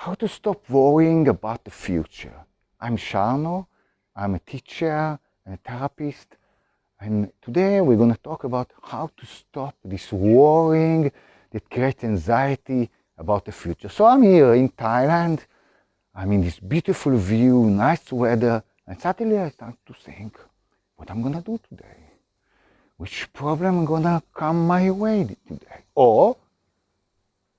how to stop worrying about the future. I'm Sharno, I'm a teacher and a therapist, and today we're going to talk about how to stop this worrying that creates anxiety about the future. So I'm here in Thailand, I'm in this beautiful view, nice weather, and suddenly I start to think, what I'm going to do today? Which problem is going to come my way today? Or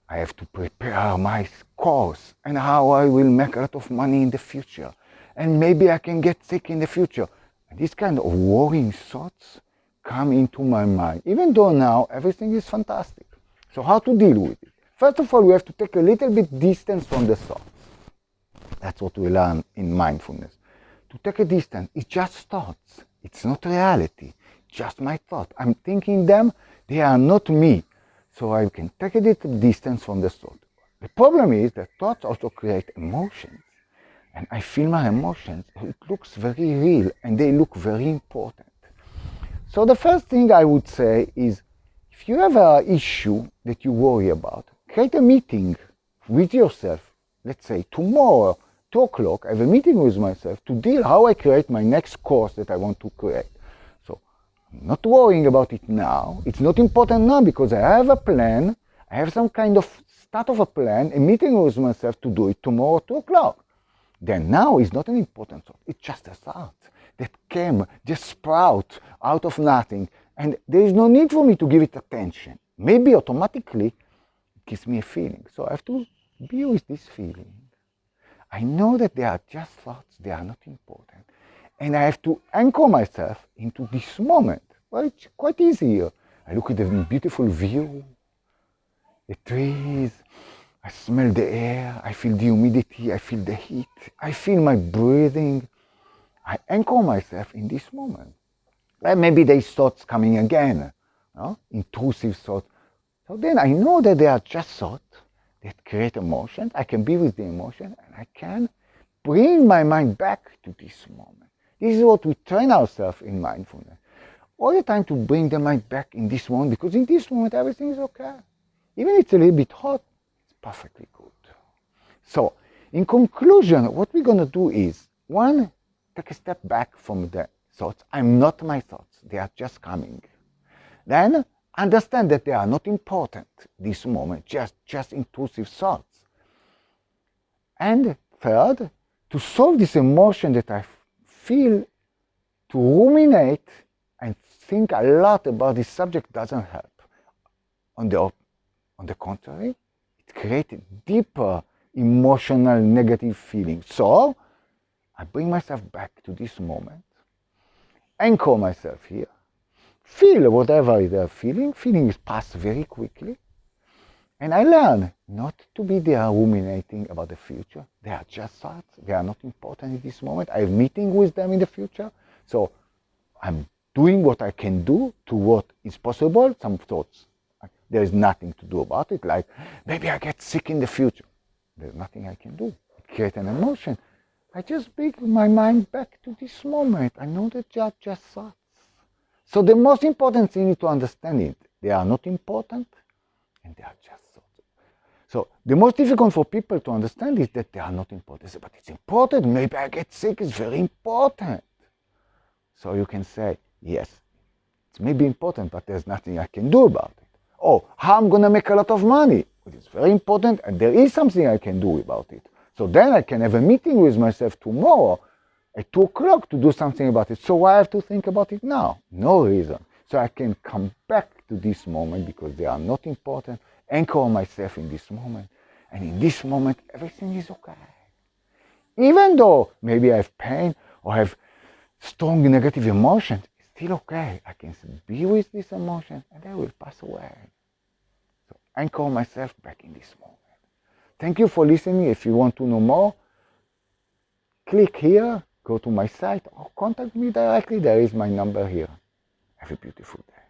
I have to prepare my course and how I will make a lot of money in the future. And maybe I can get sick in the future. And these kind of worrying thoughts come into my mind, even though now everything is fantastic. So how to deal with it? First of all, we have to take a little bit distance from the thoughts. That's what we learn in mindfulness. To take a distance, it's just thoughts. It's not reality, just my thought. I'm thinking them, they are not me. So I can take a little distance from the thought. The problem is that thoughts also create emotions. And I feel my emotions, it looks very real and they look very important. So the first thing I would say is, if you have an issue that you worry about, create a meeting with yourself. Let's say tomorrow, 2 o'clock, I have a meeting with myself to deal how I create my next course that I want to create. So I'm not worrying about it now. It's not important now because I have a plan. I have some kind of start of a plan, a meeting with myself to do it tomorrow, 2 o'clock. Then now is not an important thought. It's just a thought that came, just sprout out of nothing. And there is no need for me to give it attention. Maybe automatically it gives me a feeling. So I have to be with this feeling. I know that they are just thoughts, they are not important. And I have to anchor myself into this moment. Well, it's quite easy here. I look at the beautiful view, the trees, I smell the air, I feel the humidity, I feel the heat, I feel my breathing. I anchor myself in this moment. Well, maybe there's thoughts coming again, intrusive thoughts. So then I know that they are just thoughts that create emotions. I can be with the emotion and I can bring my mind back to this moment. This is what we train ourselves in mindfulness. All the time to bring the mind back in this moment, because in this moment everything is okay. Even if it's a little bit hot, it's perfectly good. So, in conclusion, what we're going to do is, one, take a step back from the thoughts. I'm not my thoughts. They are just coming. Then, understand that they are not important this moment, just intrusive thoughts. And third, to solve this emotion that I feel, to ruminate and think a lot about this subject doesn't help. On the contrary, it creates deeper emotional negative feelings. So, I bring myself back to this moment, anchor myself here, feel whatever they are feeling. Feelings pass very quickly. And I learn not to be there ruminating about the future. They are just thoughts. They are not important in this moment. I have meeting with them in the future. So I'm doing what I can do to what is possible. Some thoughts, there is nothing to do about it. Like, maybe I get sick in the future. There's nothing I can do. It creates an emotion. I just bring my mind back to this moment. I know that they are just thoughts. So the most important thing is to understand it. They are not important and they are just thoughts. So the most difficult for people to understand is that they are not important. They say, but it's important. Maybe I get sick. It's very important. So you can say, yes, it's maybe important, but there's nothing I can do about it. Oh, how I'm going to make a lot of money? It is very important and there is something I can do about it. So then I can have a meeting with myself tomorrow at 2 o'clock to do something about it. So why I have to think about it now? No reason. So I can come back to this moment because they are not important, anchor myself in this moment. And in this moment, everything is okay. Even though maybe I have pain or have strong negative emotions, it's still okay. I can be with this emotion and they will pass away. So anchor myself back in this moment. Thank you for listening. If you want to know more, click here, go to my site, or contact me directly. There is my number here. Have a beautiful day.